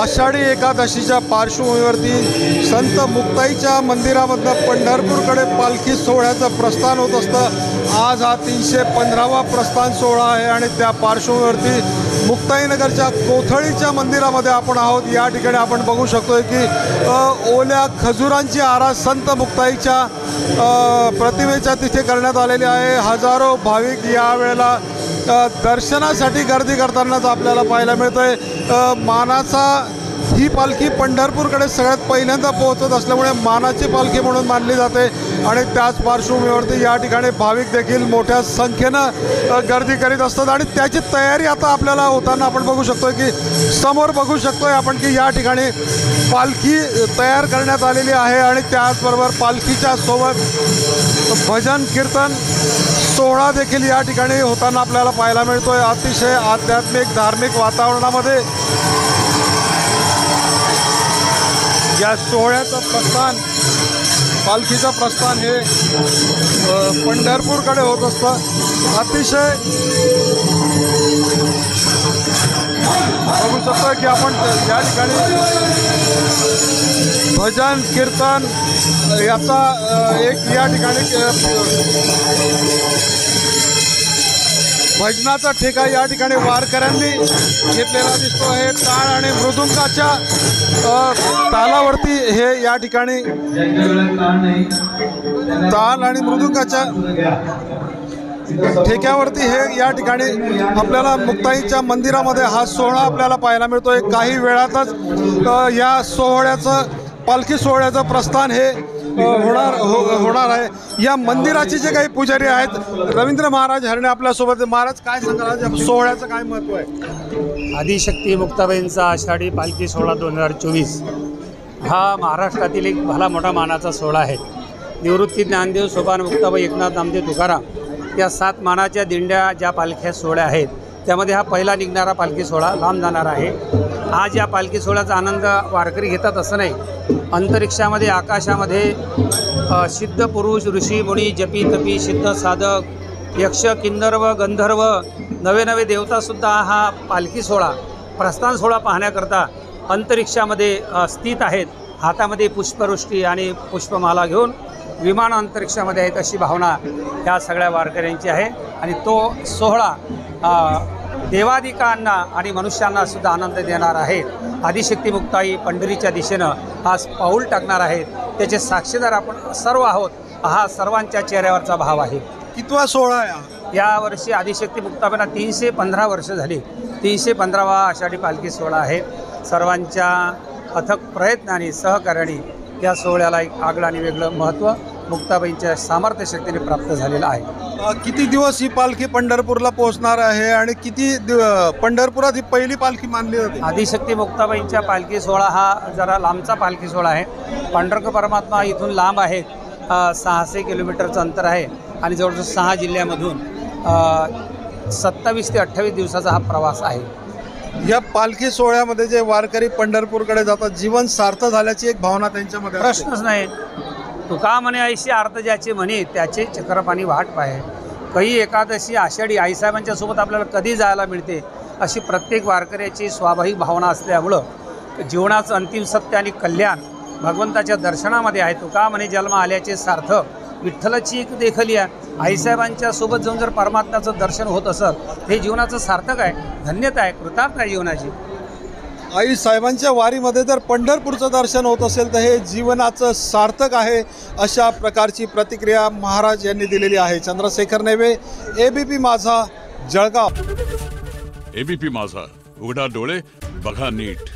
आषाढी एकादशीच्या पार्श्वभूमीवरती संत मुक्ताईच्या मंदिरामधनं पंढरपूरकडे पालखी सोहळ्याचं प्रस्थान होत असतं। आज हा 315वा प्रस्थान सोहळा आहे आणि त्या पार्श्वभूमीवरती मुक्ताईनगरच्या कोथळीच्या मंदिरामध्ये आपण आहोत। या ठिकाणी आपण बघू शकतोय की ओल्या खजुरांची आरास संत मुक्ताईच्या प्रतिमेच्या तिथे करण्यात आलेली आहे। हजारो भाविक यावेळेला दर्शनासाठी गर्दी करतानाच आपल्याला पाहायला मिळतंय। मानाचा ही पालखी पंढरपूरकडे सगळ्यात पहिल्यांदा पोहोचत असल्यामुळे मानाची पालखी म्हणून मानली जाते आणि त्याच पार्श्वभूमीवरती या ठिकाणी भाविक देखील मोठ्या संख्येनं गर्दी करीत असतात आणि त्याची तयारी आता आपल्याला होताना आपण बघू शकतोय की समोर बघू शकतोय आपण की या ठिकाणी पालखी तयार करण्यात आलेली आहे आणि त्याचबरोबर पालखीच्या सोबत भजन कीर्तन सोहळा देखील या ठिकाणी होताना आपल्याला पाहायला मिळतोय। अतिशय आध्यात्मिक धार्मिक वातावरणामध्ये या सोहळ्याचं प्रस्थान पालखीचं प्रस्थान हे पंढरपूरकडे होत असतं। अतिशय बघू शकतो की आपण या ठिकाणी भजन कीर्तन याचा एक या ठिकाणी भजनाचा ठेका या ठिकाणी वारकऱ्यांनी घेतलेला दिसतो। हे टाळ आणि मृदुंगाच्या तालावरती हे या ठिकाणी ताल आणि मृदुंगाच्या ठेक्यावरती हे या ठिकाणी आपल्याला मुक्ताईच्या मंदिरामध्ये हा सोहळा आपल्याला पाहायला मिळतोय। काही वेळातच या सोहळ्याचं पालखी सोहळ्याचं प्रस्थान हे होणार आहे। या मंदिराचे जे काही पुजारी आहेत रवींद्र महाराज हरणे आपल्यासोबत। महाराज काय सांगाल आज सोहळ्याचं काय महत्त्व आहे? आदिशक्ती मुक्ताबाईंचा आषाढी पालखी सोहळा 2024 हा महाराष्ट्रातील एक भला मोठा मानाचा सोहळा आहे। निवृत्ती ज्ञानदेव सोपान मुक्ताबाई एकनाथ नामदेव तुकाराम या 7 मानाच्या दिंड्या ज्या पालख्या सोहळ्या आहेत त्यामध्ये हा पहिला निघणारा पालखी सोहळा लांब जाणार आहे। आज या पालखी सोहळ्याचा आनंद वारकरी घेतात असं नाही, अंतरिक्षामध्ये आकाशामध्ये सिद्ध पुरुष ऋषी मुनी जपी तपी सिद्ध साधक यक्ष किन्नर्व गंधर्व नवे नवे देवतासुद्धा हा पालखी सोहळा प्रस्थान सोहळा पाहण्याकरता अंतरिक्षामध्ये स्थित आहेत। हातामध्ये पुष्पवृष्टी आणि पुष्पमाला घेऊन विमान अंतरिक्षामध्ये आहेत अशी भावना या सगळ्या वारकऱ्यांची आहे आणि तो सोहळा देवादिकांना आणि मनुष्यांना सुद्धा आनंद देणार आहे। आदिशक्ती मुक्ताई पंढरीच्या दिशेनं आज पाऊल टाकणार आहेत, त्याचे साक्षीदार आपण सर्व आहोत। हा सर्वांच्या चेहऱ्यावरचा भाव आहे। कितवा सोहळा आहे यावर्षी आदिशक्ती मुक्ताबाईंना 315 वर्ष झाली। 315वा आषाढी पालखी सोहळा आहे। सर्वांच्या अथक प्रयत्न आणि सहकार्याने या सोहळ्याला एक आगळं आणि वेगळं महत्त्व मुक्ताबाईंच्या सामर्थ्य शक्तीने प्राप्त झालेलं आहे। किती दिवस ही पालखी पंढरपूरला पोहोचणार आहे आणि किती पंढरपुरात ही पहिली पालखी मानली जाते? आदिशक्ती मुक्ताबाईंच्या पालखी सोहळा हा जरा लांबचा पालखी सोहळा आहे। पंढरपूर परमात्मा इथून लांब आहे, 600 किलोमीटरचं अंतर आहे आणि जवळजवळ 6 जिल्ह्यामधून 27 ते 28 दिवसाचा हा प्रवास आहे। या पालखी सोहळ्यामध्ये जे वारकरी पंढरपूरकडे जातात जीवन सार्थ झाल्याची एक भावना त्यांच्यामध्ये प्रश्नच नाही। तुका म्हणे ऐशी अर्थ ज्याचे म्हणे त्याचे चक्रपाणी वाट पाहे। काही एकादशी आषाढी आईसाहेबांच्या सोबत आपल्याला कधी जायला मिळते अशी प्रत्येक वारकऱ्याची स्वाभाविक भावना असल्यामुळं जीवनाचं अंतिम सत्य आणि कल्याण भगवंताच्या दर्शनामध्ये आहे। तुका म्हणे जन्म आल्याचे सार्थक विठ्ठलाची एक देखली आहे। आईसाहेबांच्या सोबत जाऊन जर परमात्म्याचं दर्शन होत असत हे जीवनाचं सार्थक आहे, धन्यता आहे, कृतार्थ आहे जीवनाची। आई साहेबांच्या वारीमध्ये जर पंढरपूरचं दर्शन होत असेल तर हे जीवनाचं सार्थक आहे अशा प्रकारची प्रतिक्रिया महाराज यांनी दिलेली आहे। चंद्रशेखर नेवे, ABP माझा, जळगाव। ABP माझा, उघडा डोळे बघा नीट।